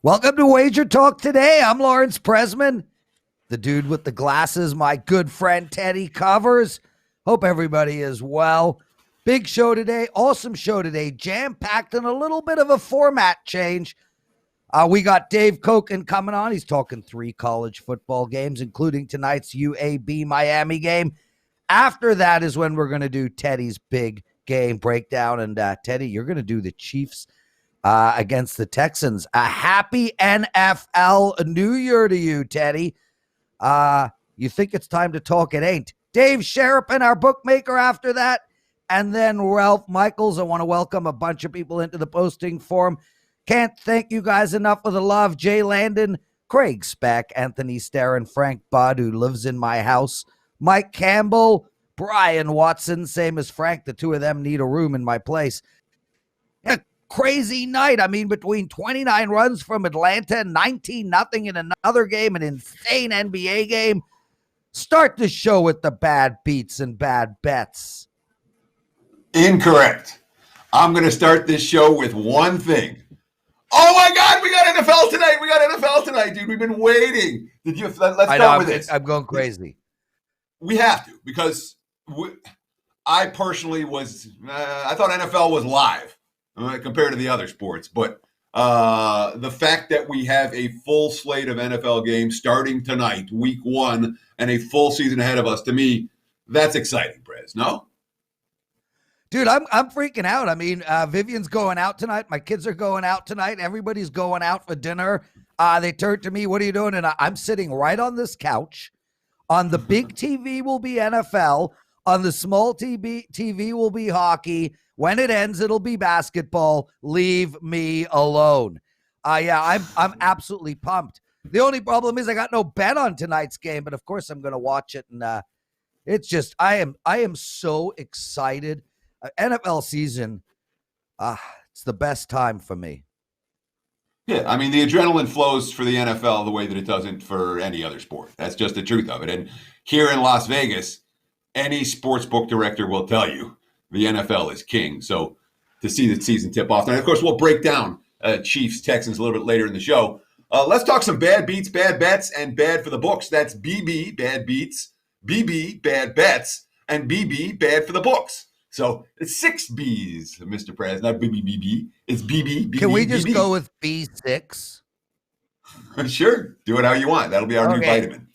Welcome to WagerTalk Today. I'm Lawrence Presman, the dude with the glasses, my good friend Teddy Covers. Hope everybody is well. Big show today, awesome show today, jam-packed and a little bit of a format change. We got Dave Cokin coming on. He's talking 3 college football games, including tonight's UAB Miami game. After that is when we're going to do Teddy's big game breakdown. And Teddy, you're going to do the Chiefs against the Texans. A happy NFL New Year to you, Teddy. You think it's time to talk? It ain't. Dave Sharapan, our bookmaker, after that. And then Ralph Michaels. I want to welcome a bunch of people into the posting forum. Can't thank you guys enough for the love. Jay Landon, Craig Speck, Anthony Starrin, Frank Budd, who lives in my house, Mike Campbell, Brian Watson, same as Frank. The two of them need a room in my place. A crazy night. I mean, between 29 runs from Atlanta, 19-0 in another game, an insane NBA game. Start the show with the bad beats and bad bets. Incorrect. I'm going to start this show with one thing. Oh my God, we got NFL tonight. We got NFL tonight, dude. We've been waiting. Let's start with this. I'm going crazy. We have to, because I personally I thought NFL was live compared to the other sports. But the fact that we have a full slate of NFL games starting tonight, week 1, and a full season ahead of us, to me, that's exciting, Prez, no? Dude, I'm freaking out. I mean, Vivian's going out tonight. My kids are going out tonight. Everybody's going out for dinner. They turned to me, what are you doing? And I'm sitting right on this couch. On the big TV will be NFL. On the small TV will be hockey. When it ends, it'll be basketball. Leave me alone. Yeah, I'm absolutely pumped. The only problem is I got no bet on tonight's game, but of course I'm going to watch it. And it's just, I am so excited. NFL season, it's the best time for me. Yeah, I mean, the adrenaline flows for the NFL the way that it doesn't for any other sport. That's just the truth of it. And here in Las Vegas, any sports book director will tell you the NFL is king. So to see the season tip off. And of course, we'll break down Chiefs, Texans a little bit later in the show. Let's talk some bad beats, bad bets, and bad for the books. That's BB, bad beats, BB, bad bets, and BB, bad for the books. So it's 6 B's, Mr. Prez, not BB. It's BB. Can we just go with B6? Sure. Do it how you want. That'll be our new vitamin.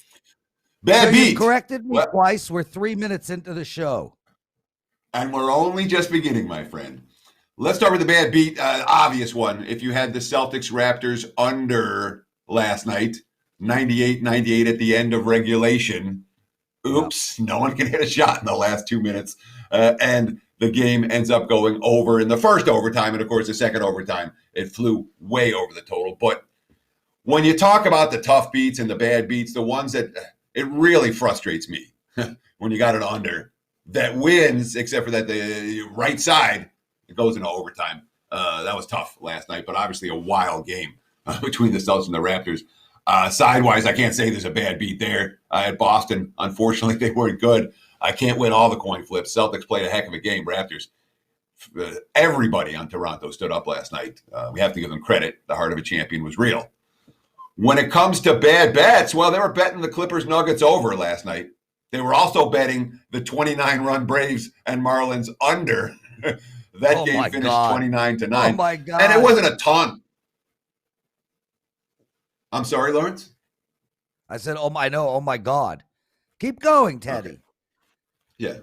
Bad beat. You corrected me twice. We're 3 minutes into the show. And we're only just beginning, my friend. Let's start with the bad beat. Obvious one. If you had the Celtics Raptors under last night, 98-98 at the end of regulation. Oops, no one can hit a shot in the last 2 minutes. And the game ends up going over in the first overtime. And, of course, the second overtime, it flew way over the total. But when you talk about the tough beats and the bad beats, the ones that it really frustrates me when you got it under that wins, except for that the right side, it goes into overtime. That was tough last night, but obviously a wild game between the Celtics and the Raptors. Sidewise, I can't say there's a bad beat there. At Boston, unfortunately, they weren't good. I can't win all the coin flips. Celtics played a heck of a game. Raptors, everybody on Toronto stood up last night. We have to give them credit. The heart of a champion was real. When it comes to bad bets, well, they were betting the Clippers Nuggets over last night. They were also betting the 29-run Braves and Marlins under. That game finished 29-9. Oh, my God. And it wasn't a ton. I'm sorry, Lawrence? I said, oh, my God. Keep going, Teddy. Okay. Yeah,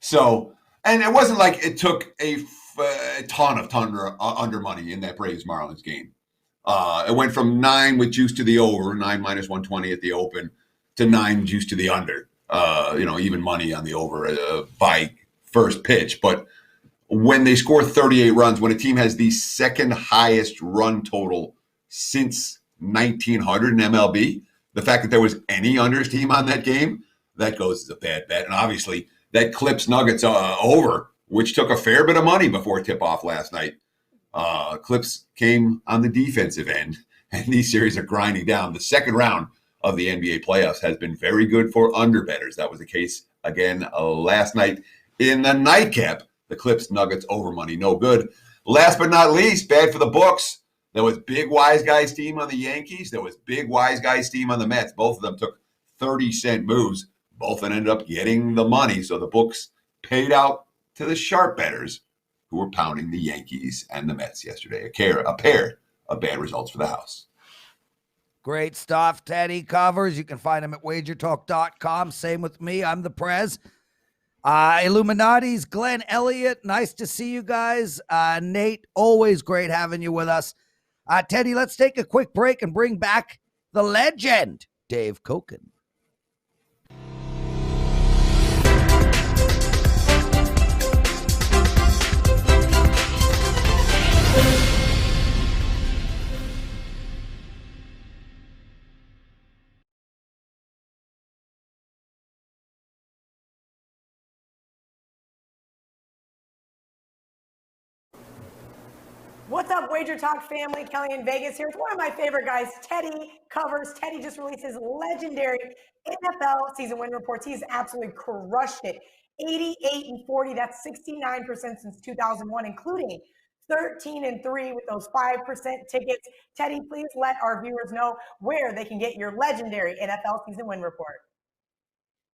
so, and it wasn't like it took a ton of under money in that Braves Marlins game. It went from 9 with juice to the over, 9 minus 120 at the open, to 9 juice to the under. Even money on the over by first pitch. But when they score 38 runs, when a team has the second highest run total since 1900 in MLB, the fact that there was any unders team on that game, that goes as a bad bet. And obviously, that Clips Nuggets over, which took a fair bit of money before tip-off last night. Clips came on the defensive end, and these series are grinding down. The second round of the NBA playoffs has been very good for underbettors. That was the case again last night in the nightcap. The Clips Nuggets over money, no good. Last but not least, bad for the books. There was Big Wise Guy's team on the Yankees. There was Big Wise Guy's team on the Mets. Both of them took 30-cent moves. Both of them ended up getting the money. So the books paid out to the sharp bettors who were pounding the Yankees and the Mets yesterday. A pair of bad results for the house. Great stuff, Teddy Covers. You can find him at WagerTalk.com. Same with me. I'm the Prez. Illuminati's Glenn Elliott. Nice to see you guys. Nate, always great having you with us. Teddy, let's take a quick break and bring back the legend, Dave Cokin. What's up, Wager Talk family? Kelly in Vegas here. It's one of my favorite guys, Teddy Covers. Teddy just released his legendary NFL season win reports. He's absolutely crushed it. 88-40, that's 69% since 2001, including 13-3 with those 5% tickets. Teddy, please let our viewers know where they can get your legendary NFL season win report.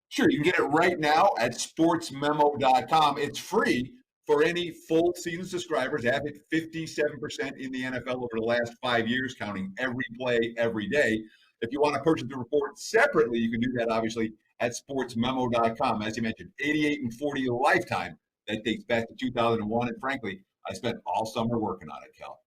Sure, you can get it right now at sportsmemo.com. It's free for any full season subscribers. Have it 57% in the NFL over the last 5 years, counting every play, every day. If you want to purchase the report separately, you can do that, obviously, at sportsmemo.com. As you mentioned, 88-40 lifetime. That dates back to 2001. And frankly, I spent all summer working on it, Kel.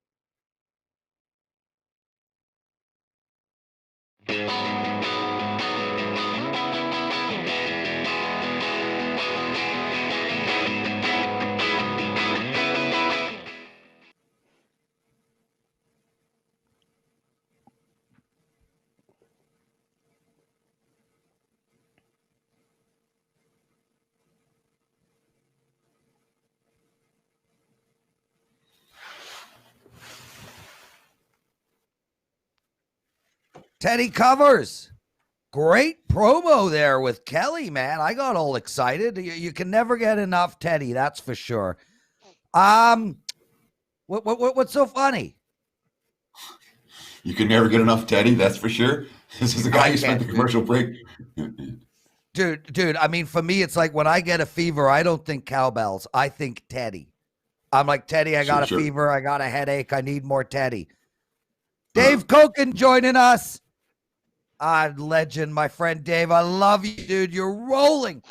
Teddy Covers. Great promo there with Kelly, man. I got all excited. You can never get enough Teddy, that's for sure. What's so funny? You can never get enough Teddy, that's for sure. This is the guy who spent the commercial break. Dude, I mean, for me, it's like when I get a fever, I don't think cowbells. I think Teddy. I'm like, Teddy, I got a fever. I got a headache. I need more Teddy. Dave Cokin joining us. Legend, my friend Dave. I love you, dude. You're rolling.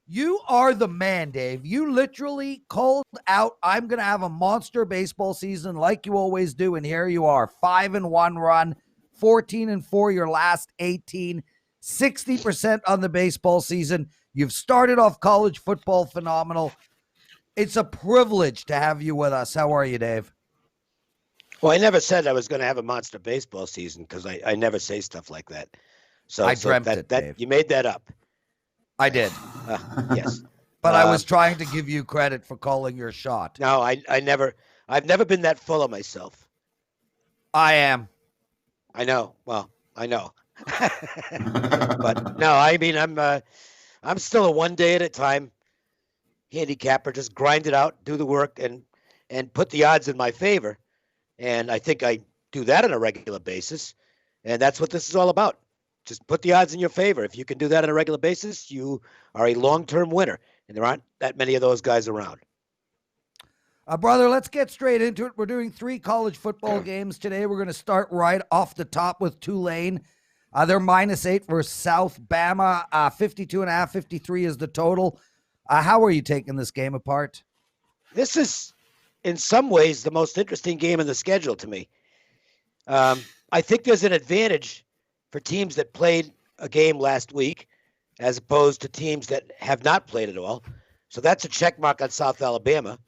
You are the man, Dave. You literally called out, I'm going to have a monster baseball season like you always do. And here you are, 5-1 run, 14-4 your last 18, 60% on the baseball season. You've started off college football phenomenal. It's a privilege to have you with us. How are you, Dave? Well, I never said I was going to have a monster baseball season because I never say stuff like that. So I dreamt it, Dave. You made that up. I did. Yes. But I was trying to give you credit for calling your shot. No, I've never been that full of myself. I am. I know. Well, I know. But no, I mean, I'm still a one day at a time handicapper. Just grind it out, do the work, and put the odds in my favor. And I think I do that on a regular basis. And that's what this is all about. Just put the odds in your favor. If you can do that on a regular basis, you are a long-term winner. And there aren't that many of those guys around. Brother, let's get straight into it. We're doing 3 college football games today. We're going to start right off the top with Tulane. They're -8 versus South Bama. 52.5, 53 is the total. How are you taking this game apart? This is, in some ways, the most interesting game in the schedule to me. I think there's an advantage for teams that played a game last week as opposed to teams that have not played at all. So that's a check mark on South Alabama.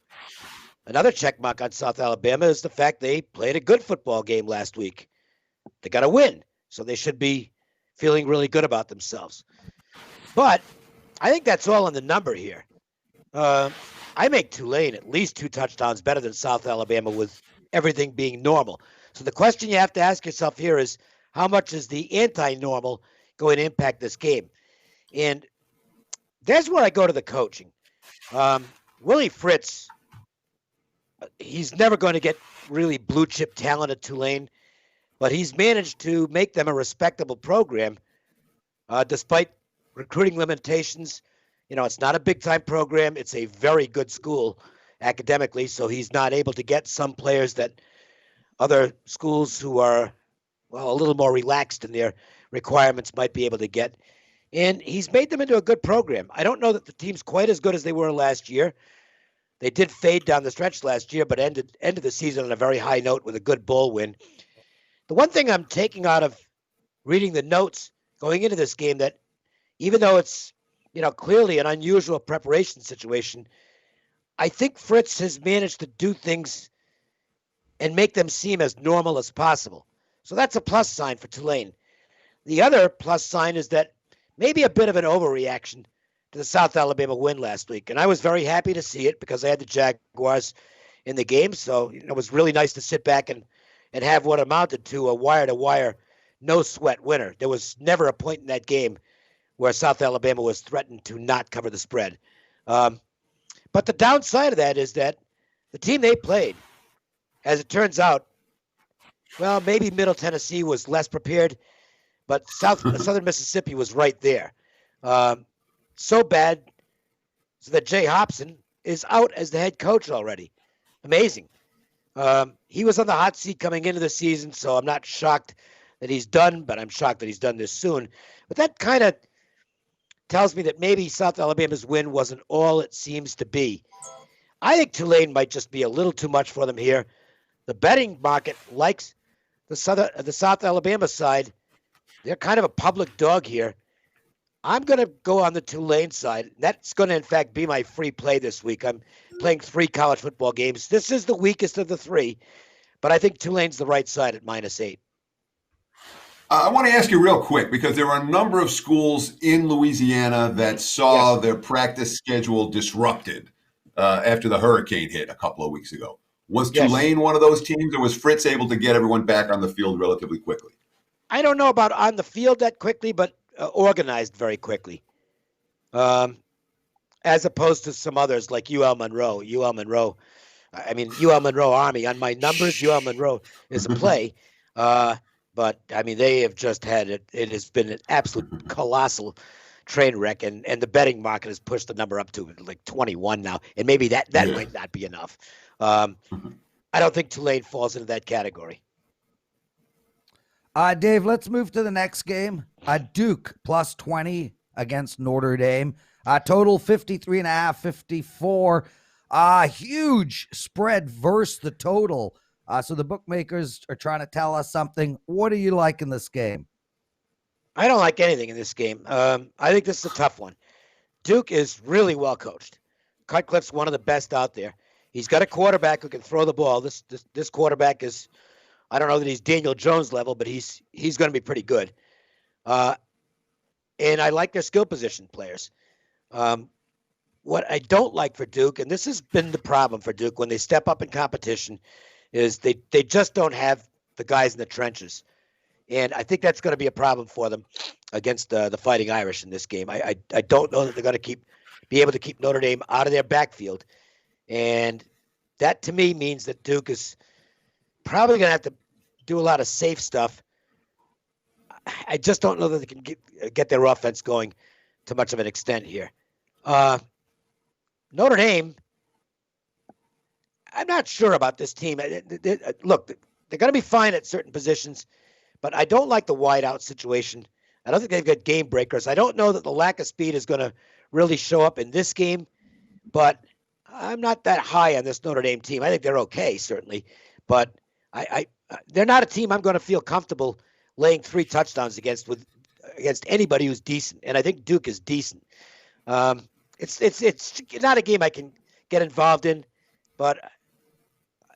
Another check mark on South Alabama is the fact they played a good football game last week. They got a win, so they should be feeling really good about themselves. But I think that's all in the number here. I make Tulane at least 2 touchdowns better than South Alabama with everything being normal. So the question you have to ask yourself here is, how much is the anti-normal going to impact this game? And there's where I go to the coaching. Willie Fritz he's never going to get really blue chip talent at Tulane, but he's managed to make them a respectable program despite recruiting limitations. It's not a big time program. It's a very good school academically, so he's not able to get some players that other schools who are, a little more relaxed in their requirements might be able to get. And he's made them into a good program. I don't know that the team's quite as good as they were last year. They did fade down the stretch last year, but ended the season on a very high note with a good bowl win. The one thing I'm taking out of reading the notes going into this game, that even though it's, clearly an unusual preparation situation, I think Fritz has managed to do things and make them seem as normal as possible. So that's a plus sign for Tulane. The other plus sign is that maybe a bit of an overreaction to the South Alabama win last week. And I was very happy to see it because I had the Jaguars in the game. So it was really nice to sit back and have what amounted to a wire-to-wire, no-sweat winner. There was never a point in that game where South Alabama was threatened to not cover the spread. But the downside of that is that the team they played, as it turns out, maybe Middle Tennessee was less prepared, but Southern Mississippi was right there. So bad so that Jay Hobson is out as the head coach already. Amazing. He was on the hot seat coming into the season, so I'm not shocked that he's done, but I'm shocked that he's done this soon. But that kind of tells me that maybe South Alabama's win wasn't all it seems to be. I think Tulane might just be a little too much for them here. The betting market likes the South Alabama side. They're kind of a public dog here. I'm going to go on the Tulane side. That's going to, in fact, be my free play this week. I'm playing 3 college football games. This is the weakest of the 3, but I think Tulane's the right side at -8. I want to ask you real quick, because there are a number of schools in Louisiana that saw their practice schedule disrupted after the hurricane hit a couple of weeks ago. Was Tulane one of those teams, or was Fritz able to get everyone back on the field relatively quickly? I don't know about on the field that quickly, but organized very quickly, as opposed to some others like UL Monroe. UL Monroe Army. On my numbers, UL Monroe is a play, but they have just had it. It has been an absolute colossal train wreck, and the betting market has pushed the number up to like 21 now, and maybe that might not be enough. I don't think Tulane falls into that category. Dave, let's move to the next game. Duke +20 against Notre Dame. Total 53.5, 54. Huge spread versus the total. So the bookmakers are trying to tell us something. What do you like in this game? I don't like anything in this game. I think this is a tough one. Duke is really well coached. Cutcliffe's one of the best out there. He's got a quarterback who can throw the ball. This quarterback is, I don't know that he's Daniel Jones level, but he's going to be pretty good. And I like their skill position players. What I don't like for Duke, and this has been the problem for Duke when they step up in competition, is they just don't have the guys in the trenches. And I think that's going to be a problem for them against the Fighting Irish in this game. I don't know that they're going to be able to keep Notre Dame out of their backfield. And that, to me, means that Duke is probably going to have to do a lot of safe stuff. I just don't know that they can get their offense going to much of an extent here. Notre Dame, I'm not sure about this team. Look, they're going to be fine at certain positions, but I don't like the wideout situation. I don't think they've got game breakers. I don't know that the lack of speed is going to really show up in this game, but I'm not that high on this Notre Dame team. I think they're okay, certainly, but they're not a team I'm going to feel comfortable laying 3 touchdowns against anybody who's decent, and I think Duke is decent. It's not a game I can get involved in, but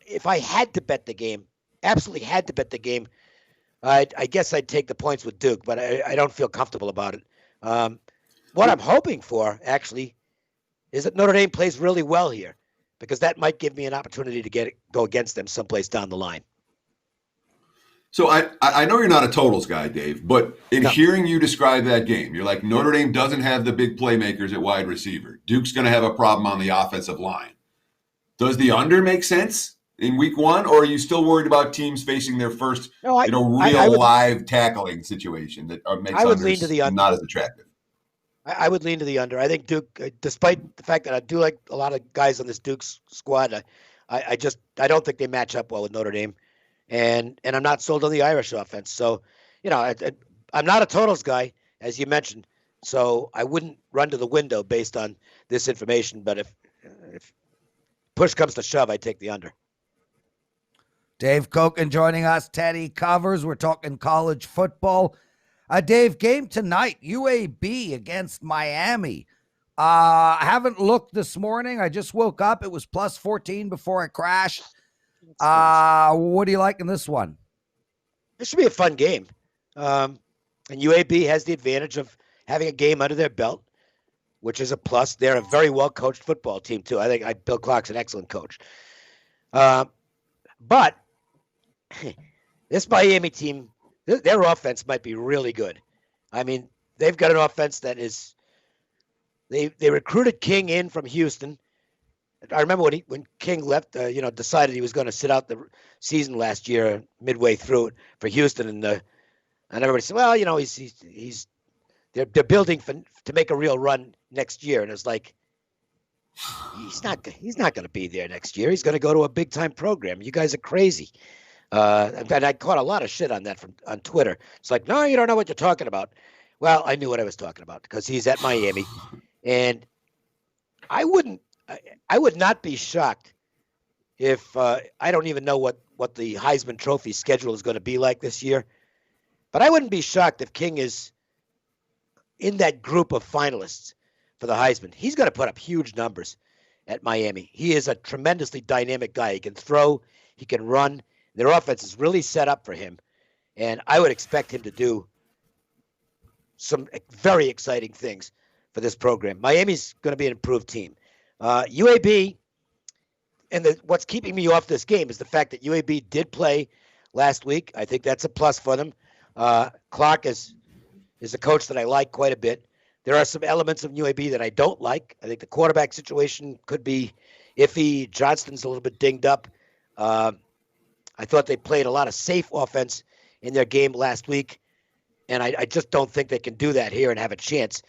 if I had to bet the game, absolutely had to bet the game, I guess I'd take the points with Duke, but I don't feel comfortable about it. What I'm hoping for, actually, is that Notre Dame plays really well here, because that might give me an opportunity to go against them someplace down the line. So I know you're not a totals guy, Dave, but in hearing you describe that game, you're like, Notre Dame doesn't have the big playmakers at wide receiver. Duke's going to have a problem on the offensive line. Does the under make sense in week one, or are you still worried about teams facing their first, real live tackling situation that makes I would lean to the under. Not as attractive? I would lean to the under. I think Duke, despite the fact that I do like a lot of guys on this Duke's squad, I don't think they match up well with Notre Dame, and I'm not sold on the Irish offense. So, I'm not a totals guy, as you mentioned, so I wouldn't run to the window based on this information. But if push comes to shove, I take the under. Dave Cokin joining us. Teddy Covers. We're talking college football. Dave, game tonight, UAB against Miami. I haven't looked this morning. I just woke up. It was plus 14 before I crashed. What do you like in this one? This should be a fun game. And UAB has the advantage of having a game under their belt, which is a plus. They're a very well-coached football team, too. I think Bill Clark's an excellent coach. But this Miami team, their offense might be really good. I mean, they've got an offense that is they recruited King in from Houston. I remember when King left, decided he was going to sit out the season last year, midway through it for Houston, and everybody said, well, they're building to make a real run next year, and it's like he's not going to be there next year. He's going to go to a big time program. You guys are crazy. And I caught a lot of shit on that on Twitter. It's like, no, you don't know what you're talking about. Well, I knew what I was talking about because he's at Miami, and I would not be shocked if I don't even know what the Heisman Trophy schedule is going to be like this year, but I wouldn't be shocked if King is in that group of finalists for the Heisman. He's going to put up huge numbers at Miami. He is a tremendously dynamic guy. He can throw, he can run. Their offense is really set up for him, and I would expect him to do some very exciting things for this program. Miami's going to be an improved team. UAB, and what's keeping me off this game is the fact that UAB did play last week. I think that's a plus for them. Clark is a coach that I like quite a bit. There are some elements of UAB that I don't like. I think the quarterback situation could be iffy. Johnston's a little bit dinged up. I thought they played a lot of safe offense in their game last week, and I just don't think they can do that here and have a chance.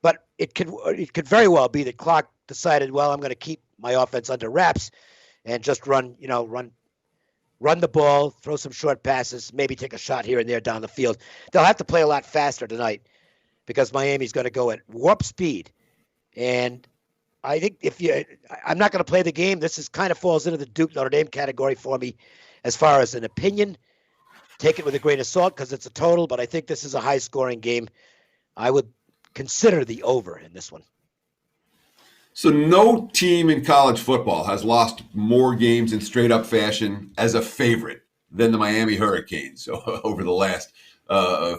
But it could very well be that Clark decided, well, I'm going to keep my offense under wraps and just run the ball, throw some short passes, maybe take a shot here and there down the field. They'll have to play a lot faster tonight because Miami's going to go at warp speed. And I think I'm not going to play the game. This kind of falls into the Duke Notre Dame category for me as far as an opinion. Take it with a grain of salt because it's a total, but I think this is a high-scoring game. I would consider the over in this one. So no team in college football has lost more games in straight-up fashion as a favorite than the Miami Hurricanes over the last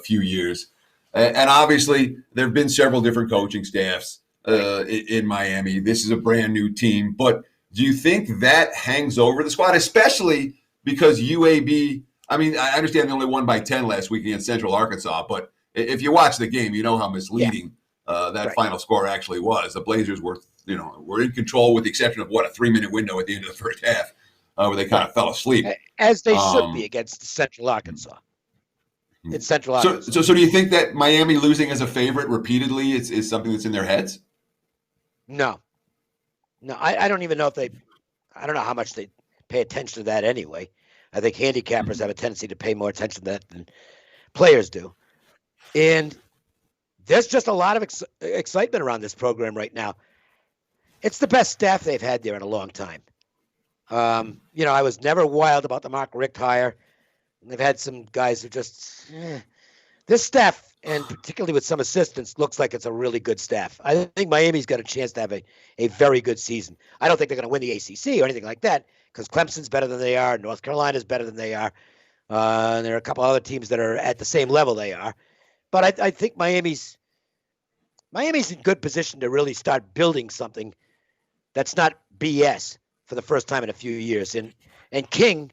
few years. And obviously, there have been several different coaching staffs in Miami. This is a brand-new team. But do you think that hangs over the squad, especially because UAB – I mean, I understand they only won by 10 last week against Central Arkansas, but if you watch the game, you know how misleading final score actually was. The Blazers were in control with the exception of, a 3-minute window at the end of the first half where they kind of fell asleep. As they should be against Central Arkansas. In Central Arkansas. So do you think that Miami losing as a favorite repeatedly is something that's in their heads? No, I don't even know I don't know how much they pay attention to that anyway. I think handicappers have a tendency to pay more attention to that than players do. And there's just a lot of excitement around this program right now. It's the best staff they've had there in a long time. I was never wild about the Mark Richt hire. They've had some guys who just this staff, and particularly with some assistants, looks like it's a really good staff. I think Miami's got a chance to have a very good season. I don't think they're going to win the ACC or anything like that because Clemson's better than they are. North Carolina's better than they are. And there are a couple other teams that are at the same level they are. But I think Miami's in good position to really start building something that's not BS for the first time in a few years. And King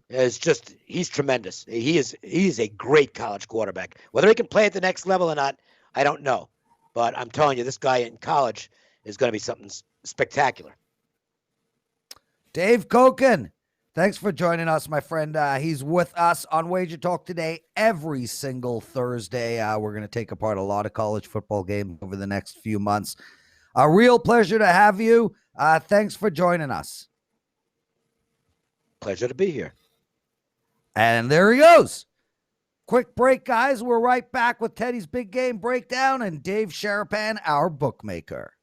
is he's tremendous. He is a great college quarterback. Whether he can play at the next level or not, I don't know. But I'm telling you, this guy in college is going to be something spectacular. Dave Cokin, thanks for joining us, my friend. He's with us on WagerTalk Today every single Thursday. We're going to take apart a lot of college football games over the next few months. A real pleasure to have you. Thanks for joining us. Pleasure to be here. And there he goes. Quick break, guys. We're right back with Teddy's Big Game Breakdown and Dave Sharapan, our bookmaker.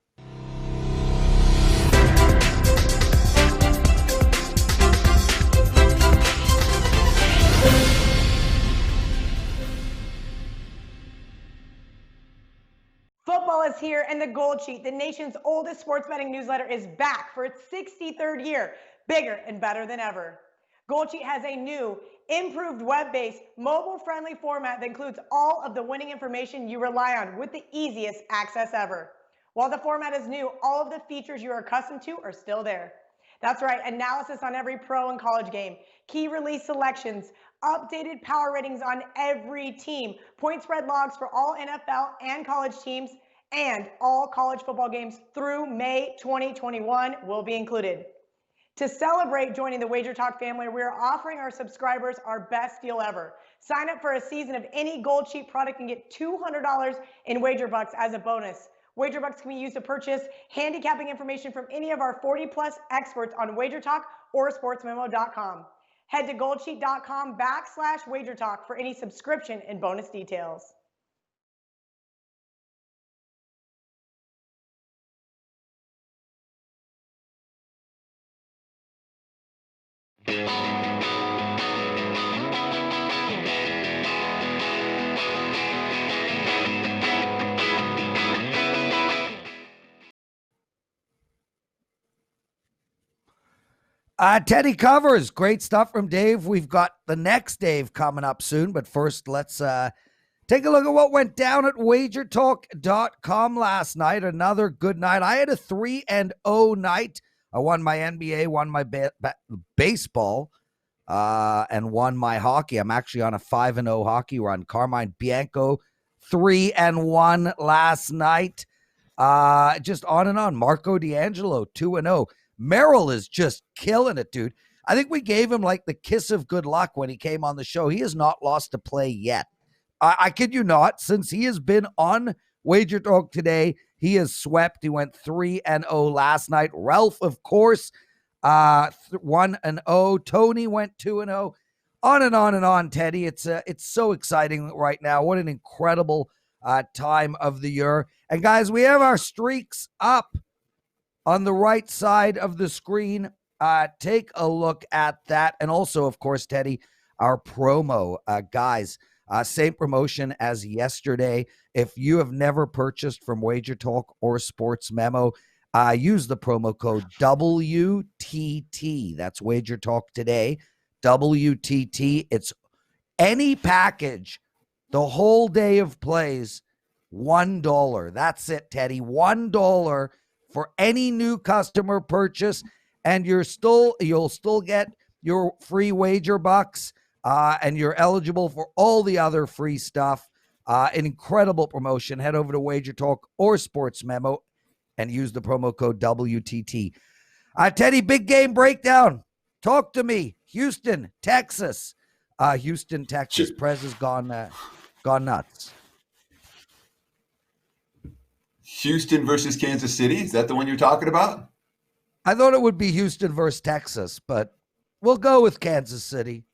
Football is here, and the Gold Sheet, the nation's oldest sports betting newsletter, is back for its 63rd year, bigger and better than ever. Gold Sheet has a new, improved web-based, mobile-friendly format that includes all of the winning information you rely on with the easiest access ever. While the format is new, all of the features you are accustomed to are still there. That's right, analysis on every pro and college game, key release selections, updated power ratings on every team, point spread logs for all NFL and college teams, and all college football games through May 2021 will be included. To celebrate joining the WagerTalk family, we are offering our subscribers our best deal ever. Sign up for a season of any Gold Sheet product and get $200 in WagerBucks as a bonus. WagerBucks can be used to purchase handicapping information from any of our 40-plus experts on WagerTalk or sportsmemo.com. Head to goldsheet.com/WagerTalk for any subscription and bonus details. Teddy Covers, great stuff from Dave. We've got the next Dave coming up soon, but first let's take a look at what went down at WagerTalk.com last night. Another good night. I had a 3-0 night. I won my NBA, won my baseball, and won my hockey. I'm actually on a 5-0 hockey run. Carmine Bianco, 3-1 last night. Just on and on. Marco D'Angelo, 2-0. Merrill is just killing it, dude. I think we gave him like the kiss of good luck when he came on the show. He has not lost a play yet. I kid you not. Since he has been on WagerTalk Today, he has swept. He went 3-0 last night. Ralph, of course, 1-0. Tony went 2-0. On and on and on, Teddy. It's so exciting right now. What an incredible time of the year. And guys, we have our streaks up on the right side of the screen. Take a look at that. And also, of course, Teddy, our promo. Guys, same promotion as yesterday. If you have never purchased from WagerTalk or Sports Memo, use the promo code WTT. That's WagerTalk Today. WTT. It's any package, the whole day of plays, $1. That's it, Teddy. $1 for any new customer purchase, and you'll still get your free wager bucks, and you're eligible for all the other free stuff. An incredible promotion. Head over to WagerTalk or Sports Memo and use the promo code WTT. Teddy, big game breakdown. Talk to me. Houston, Texas. Houston, Texas. Prez has gone nuts. Houston versus Kansas City. Is that the one you're talking about? I thought it would be Houston versus Texas, but we'll go with Kansas City.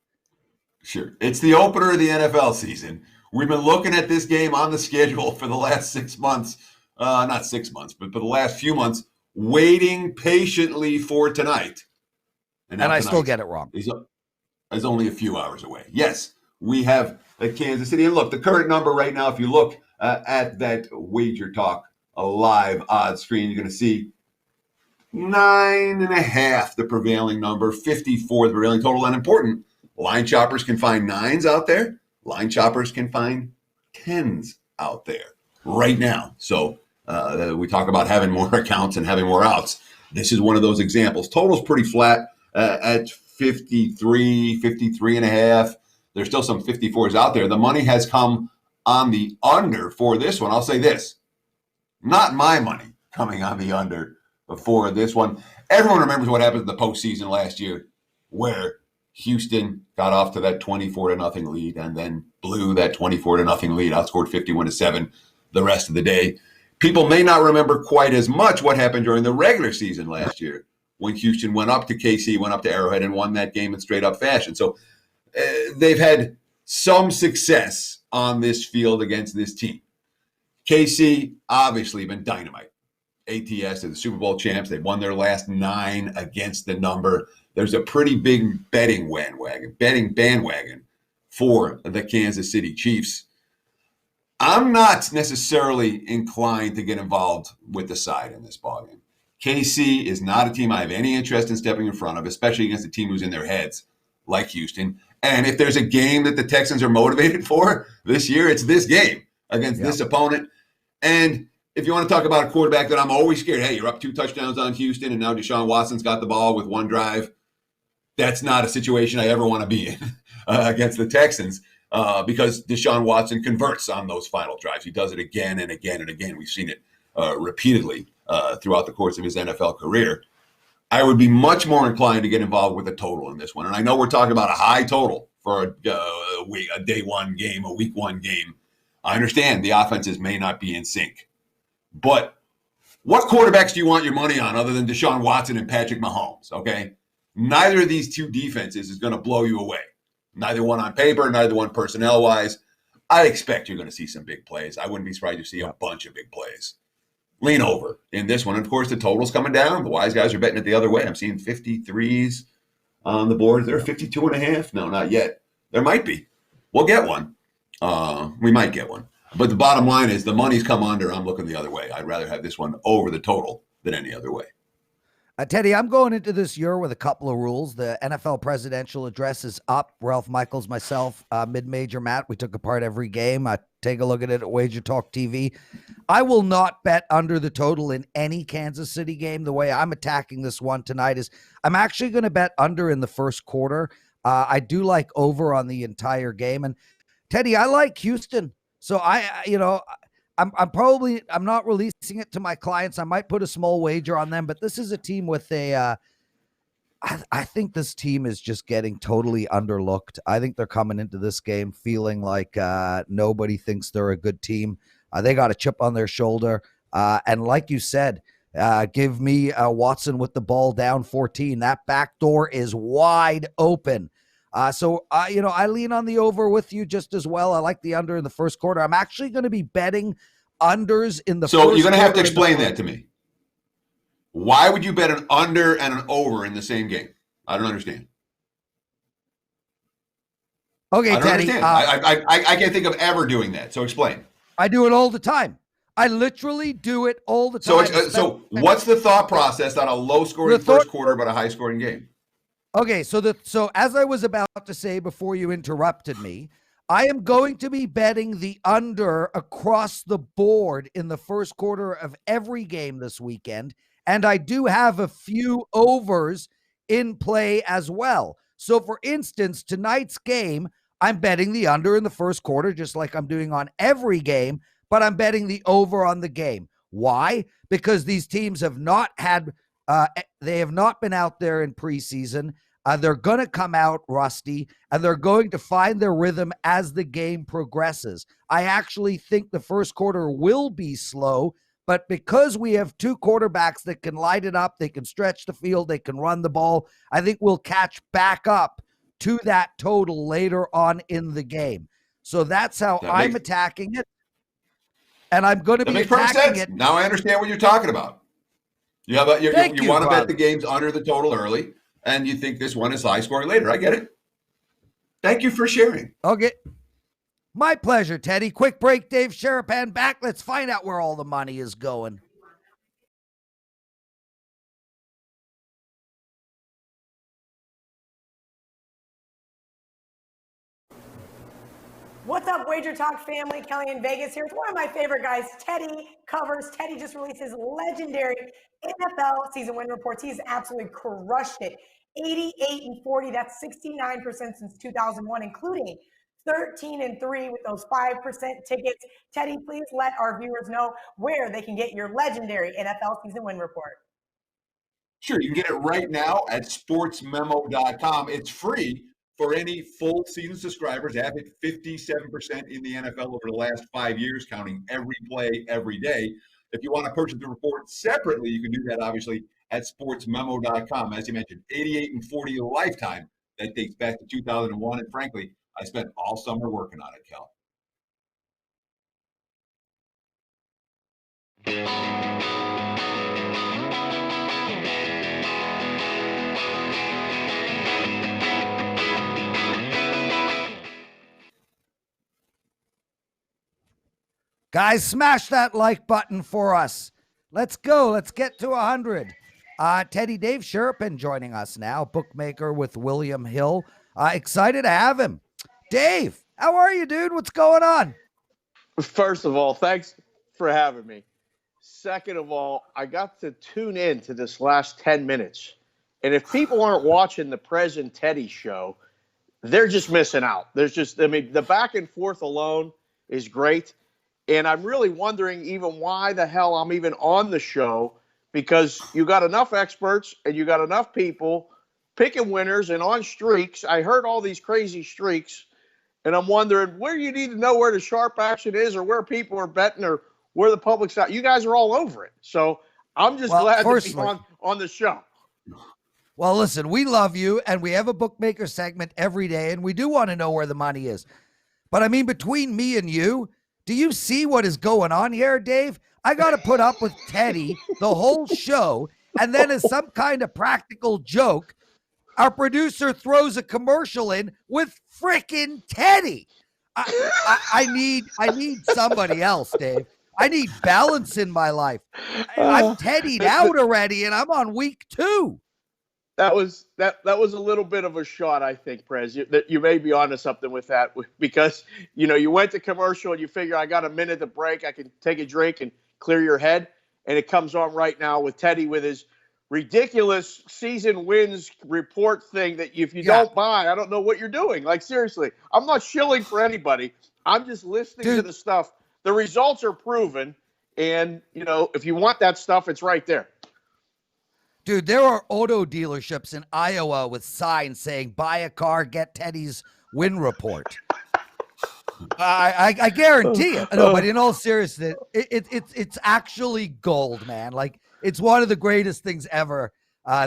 Sure. It's the opener of the NFL season. We've been looking at this game on the schedule for the last 6 months. Not 6 months, but for the last few months, waiting patiently for tonight. And I still get it wrong. Is only a few hours away. Yes, we have Kansas City. And look, the current number right now, if you look at that WagerTalk live odds screen, you're going to see 9.5, the prevailing number, 54, the prevailing total. And important, line choppers can find 9s out there. Line choppers can find 10s out there right now. So we talk about having more accounts and having more outs. This is one of those examples. Total's pretty flat at 53.5. There's still some 54s out there. The money has come on the under for this one. I'll say this, not my money coming on the under for this one. Everyone remembers what happened in the postseason last year, where Houston got off to that 24-0 lead and then blew that 24-0 lead, outscored 51-7 the rest of the day. People may not remember quite as much what happened during the regular season last year when Houston went up to KC, went up to Arrowhead, and won that game in straight-up fashion. So they've had some success on this field against this team. KC, obviously, been dynamite. ATS, they're the Super Bowl champs. They've won their last 9 against the number. There's a pretty big betting bandwagon for the Kansas City Chiefs. I'm not necessarily inclined to get involved with the side in this ballgame. KC is not a team I have any interest in stepping in front of, especially against a team who's in their heads, like Houston. And if there's a game that the Texans are motivated for this year, it's this game against this opponent. And if you want to talk about a quarterback that I'm always scared, hey, you're up 2 touchdowns on Houston, and now Deshaun Watson's got the ball with 1 drive. That's not a situation I ever want to be in against the Texans because Deshaun Watson converts on those final drives. He does it again and again and again. We've seen it repeatedly throughout the course of his NFL career. I would be much more inclined to get involved with a total in this one. And I know we're talking about a high total for a day 1 game, a week 1 game. I understand the offenses may not be in sync. But what quarterbacks do you want your money on other than Deshaun Watson and Patrick Mahomes, okay? Neither of these 2 defenses is going to blow you away. Neither one on paper, neither one personnel-wise. I expect you're going to see some big plays. I wouldn't be surprised to see a bunch of big plays. Lean over in this one. And, of course, the total's coming down. The wise guys are betting it the other way. I'm seeing 53s on the board. Is there a 52.5? No, not yet. There might be. We'll get one. We might get one. But the bottom line is the money's come under. I'm looking the other way. I'd rather have this one over the total than any other way. Teddy, I'm going into this year with a couple of rules. The NFL presidential address is up. Ralph Michaels, myself, mid-major Matt. We took apart every game. Take a look at it at WagerTalk TV. I will not bet under the total in any Kansas City game. The way I'm attacking this one tonight is I'm actually going to bet under in the first quarter. I do like over on the entire game. And Teddy, I like Houston. So I'm not releasing it to my clients. I might put a small wager on them, but this is a team with I think this team is just getting totally underlooked. I think they're coming into this game feeling like nobody thinks they're a good team. They got a chip on their shoulder. And like you said, give me Watson with the ball down 14. That back door is wide open. So I lean on the over with you just as well. I like the under in the first quarter. I'm actually going to be betting unders in the first quarter. So you're going to have to explain that to me. Why would you bet an under and an over in the same game? I don't understand. Okay, I don't Teddy. understand. I can't think of ever doing that. So explain. I do it all the time. I literally do it all the time. So what's the thought process on a low-scoring first quarter but a high-scoring game? Okay, so as I was about to say before you interrupted me, I am going to be betting the under across the board in the first quarter of every game this weekend, and I do have a few overs in play as well. So, for instance, tonight's game, I'm betting the under in the first quarter, just like I'm doing on every game, but I'm betting the over on the game. Why? Because these teams have not had they have not been out there in preseason. They're going to come out rusty, and they're going to find their rhythm as the game progresses. I actually think the first quarter will be slow, but because we have 2 quarterbacks that can light it up, they can stretch the field, they can run the ball, I think we'll catch back up to that total later on in the game. So that's how I'm attacking it, and I'm going to be attacking it. Now I understand what you're talking about. You want to bet the games under the total early, and you think this one is high scoring later. I get it. Thank you for sharing. Okay. My pleasure, Teddy. Quick break. Dave Sharapan back. Let's find out where all the money is going. What's up, WagerTalk family? Kelly in Vegas here with one of my favorite guys, Teddy Covers. Teddy just released his legendary NFL season win reports. He's absolutely crushed it. 88-40, that's 69% since 2001, including 13-3 with those 5% tickets. Teddy, please let our viewers know where they can get your legendary NFL season win report. Sure, you can get it right now at sportsmemo.com. It's free for any full season subscribers. Have it 57% in the NFL over the last 5 years, counting every play, every day. If you want to purchase the report separately, you can do that, obviously, at sportsmemo.com. As you mentioned, 88 and 40 lifetime. That dates back to 2001. And frankly, I spent all summer working on it, Cal. Guys, smash that like button for us. Let's go. Let's get to 100. Teddy Dave Sharapan joining us now, bookmaker with William Hill. Excited to have him. Dave, how are you, dude? What's going on? First of all, thanks for having me. Second of all, I got to tune in to this last 10 minutes. And if people aren't watching the Prez and Teddy show, they're just missing out. The back and forth alone is great. And I'm really wondering even why the hell I'm even on the show, because you got enough experts and you got enough people picking winners and on streaks. I heard all these crazy streaks, and I'm wondering where you need to know where the sharp action is or where people are betting or where the public's at. You guys are all over it. So I'm just glad to be on the show. Well, listen, we love you, and we have a bookmaker segment every day, and we do want to know where the money is. But, I mean, between me and you, do you see what is going on here, Dave? I got to put up with Teddy the whole show, and then as some kind of practical joke, our producer throws a commercial in with frickin' Teddy. I need somebody else, Dave. I need balance in my life. I'm Teddy'd out already, and I'm on week 2. That was a little bit of a shot, I think, Prez. You may be onto something with that, because you went to commercial and you figure I got a minute to break, I can take a drink and clear your head, and it comes on right now with Teddy with his ridiculous season wins report thing that if you don't buy, I don't know what you're doing. Like, seriously, I'm not shilling for anybody. I'm just listening to the stuff. The results are proven, and if you want that stuff, it's right there. Dude, there are auto dealerships in Iowa with signs saying, buy a car, get Teddy's win report. I guarantee it. No, but in all seriousness, it's actually gold, man. Like, it's one of the greatest things ever,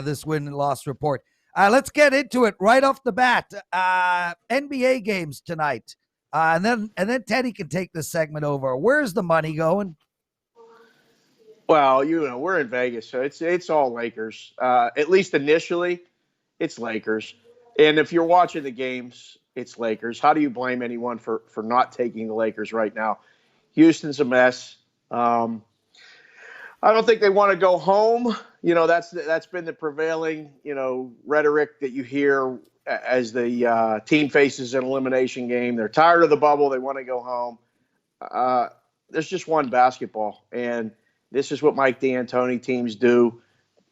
this win and loss report. Let's get into it right off the bat. NBA games tonight. And then Teddy can take this segment over. Where's the money going? Well, we're in Vegas, so it's all Lakers. At least initially, it's Lakers. And if you're watching the games, it's Lakers. How do you blame anyone for not taking the Lakers right now? Houston's a mess. I don't think they want to go home. That's been the prevailing, rhetoric that you hear as the team faces an elimination game. They're tired of the bubble. They want to go home. There's just one basketball, and this is what Mike D'Antoni teams do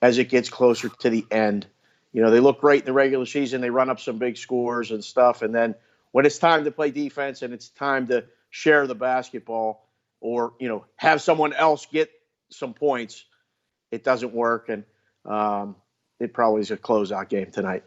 as it gets closer to the end. They look great in the regular season. They run up some big scores and stuff. And then when it's time to play defense and it's time to share the basketball or, have someone else get some points, it doesn't work. And it probably is a closeout game tonight.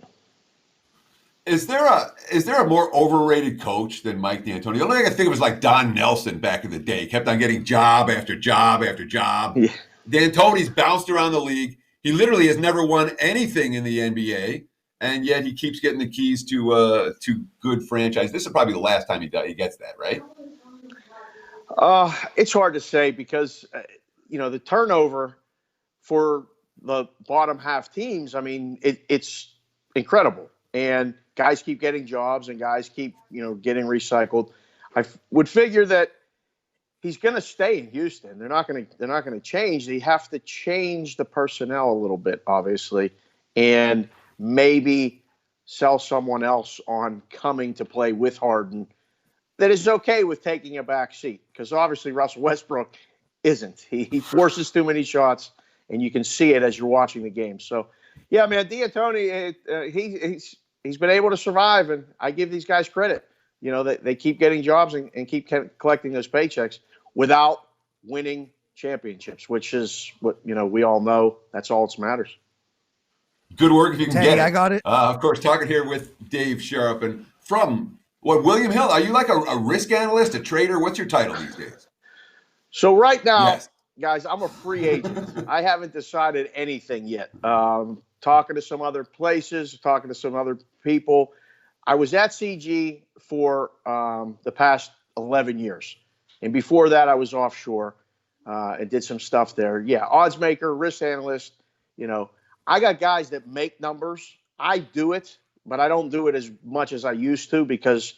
Is there a more overrated coach than Mike D'Antoni? The only thing I think of is like Don Nelson back in the day. Kept on getting job after job after job. Yeah. D'Antoni's bounced around the league. He literally has never won anything in the NBA, and yet he keeps getting the keys to good franchise. This is probably the last time he gets that, right? It's hard to say because the turnover for the bottom half teams. I mean, it's incredible, and guys keep getting jobs, and guys keep getting recycled. I would figure that he's going to stay in Houston. They're not going to change. They have to change the personnel a little bit, obviously, and maybe sell someone else on coming to play with Harden that is okay with taking a back seat, because obviously Russell Westbrook isn't. He forces too many shots, and you can see it as you're watching the game. So, yeah, man, D'Antoni, he's been able to survive, and I give these guys credit. They keep getting jobs and keep collecting those paychecks without winning championships, which is what, we all know. That's all that matters. Good work if you can Teddy, get it. I got it. Of course, talking here with Dave Sharapan from William Hill. Are you like a risk analyst, a trader? What's your title these days? So right now, Yes. guys, I'm a free agent. I haven't decided anything yet. Talking to some other places, talking to some other people. I was at CG for the past 11 years. And before that, I was offshore and did some stuff there. Yeah, odds maker, risk analyst. I got guys that make numbers. I do it, but I don't do it as much as I used to because,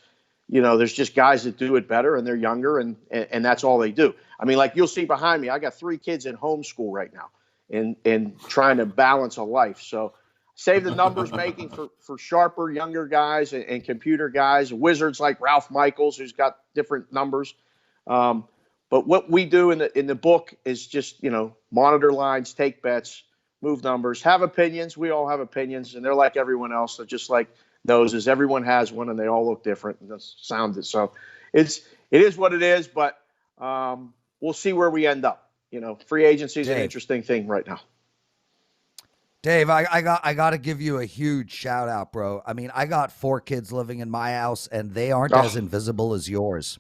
there's just guys that do it better and they're younger and that's all they do. I mean, like you'll see behind me, I got 3 kids in homeschool right now and trying to balance a life. So save the numbers making for sharper, younger guys and computer guys, wizards like Ralph Michaels, who's got different numbers. But what we do in the book is just, monitor lines, take bets, move numbers, have opinions. We all have opinions, and they're like everyone else. They're just like noses. Everyone has one, and they all look different and sound it. So it is what it is, but we'll see where we end up. Free agency is an interesting thing right now. Dave, I got to give you a huge shout out, bro. I mean, I got 4 kids living in my house, and they aren't as invisible as yours.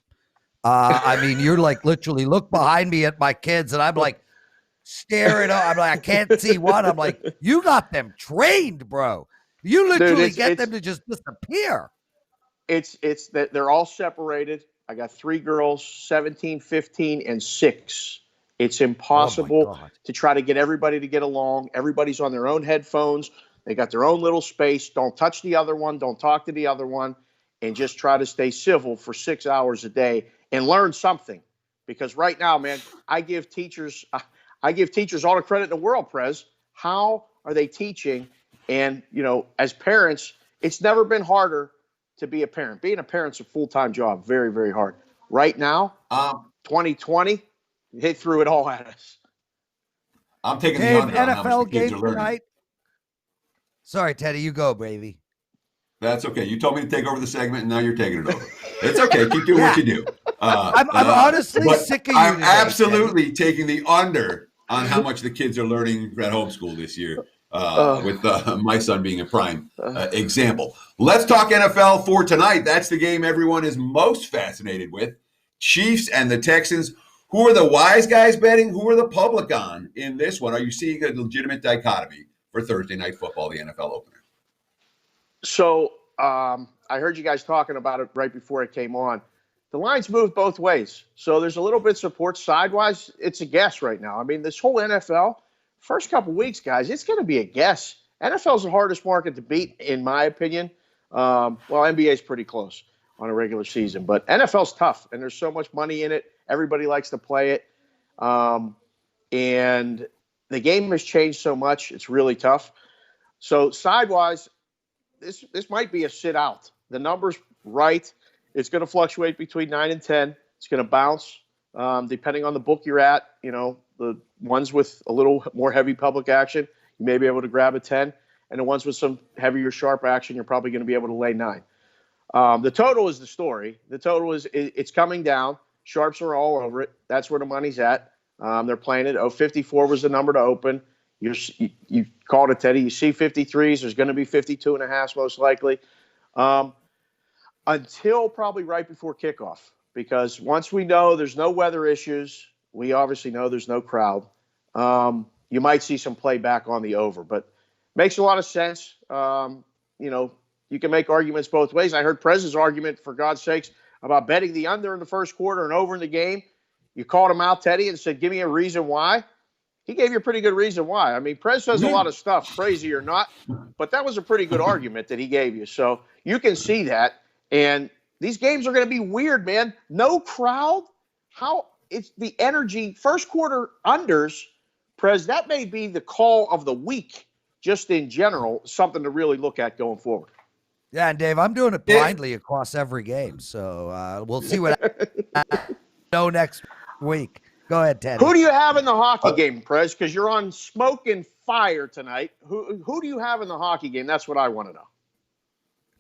I mean, you're like literally look behind me at my kids, and I'm like staring. I'm like, I can't see one. I'm like, you got them trained, bro. You literally get them to just disappear. It's that they're all separated. I got 3 girls, 17, 15, and 6. It's impossible to try to get everybody to get along. Everybody's on their own headphones. They got their own little space. Don't touch the other one. Don't talk to the other one. And just try to stay civil for 6 hours a day and learn something. Because right now, man, I give teachers all the credit in the world, Prez. How are they teaching? And, as parents, it's never been harder to be a parent. Being a parent's a full-time job. Very, very hard. Right now, 2020, they threw it all at us. I'm taking the under on how much NFL the kids game are learning. tonight. Sorry, Teddy, you go, baby. That's okay. You told me to take over the segment, and now you're taking it over. It's okay. Keep doing what you do. I'm honestly sick of you. I'm today, absolutely taking the under on how much the kids are learning at homeschool this year, with my son being a prime example. Let's talk NFL for tonight. That's the game everyone is most fascinated with. Chiefs and the Texans. Who are the wise guys betting? Who are the public on in this one? Are you seeing a legitimate dichotomy for Thursday Night Football, the NFL opener? So I heard you guys talking about it right before it came on. The lines move both ways. So there's a little bit of support sidewise. It's a guess right now. I mean, this whole NFL, first couple weeks, guys, it's going to be a guess. NFL is the hardest market to beat, in my opinion. NBA is pretty close on a regular season. But NFL's tough, and there's so much money in it. Everybody likes to play it. And the game has changed so much. It's really tough. So sidewise, this might be a sit out. The number's right. It's going to fluctuate between 9 and 10. It's going to bounce depending on the book you're at. The ones with a little more heavy public action, you may be able to grab a 10. And the ones with some heavier sharp action, you're probably going to be able to lay 9. The total is the story. The total is it's coming down. Sharps are all over it. That's where the money's at. They're playing it. 54 was the number to open. You called it, Teddy. You see 53s. There's going to be 52.5 most likely. Until probably right before kickoff. Because once we know there's no weather issues, we obviously know there's no crowd. You might see some play back on the over. But makes a lot of sense. You can make arguments both ways. I heard Prez's argument, for God's sakes, about betting the under in the first quarter and over in the game. You called him out, Teddy, and said, give me a reason why. He gave you a pretty good reason why. I mean, Prez says a lot of stuff, crazy or not, but that was a pretty good argument that he gave you. So you can see that. And these games are going to be weird, man. No crowd. It's the energy. First quarter unders, Prez, that may be the call of the week, just in general, something to really look at going forward. Yeah, and Dave, I'm doing it blindly across every game, so we'll see what I know next week. Go ahead, Teddy. Who do you have in the hockey game, Prez? Because you're on smoke and fire tonight. Who do you have in the hockey game? That's what I want to know.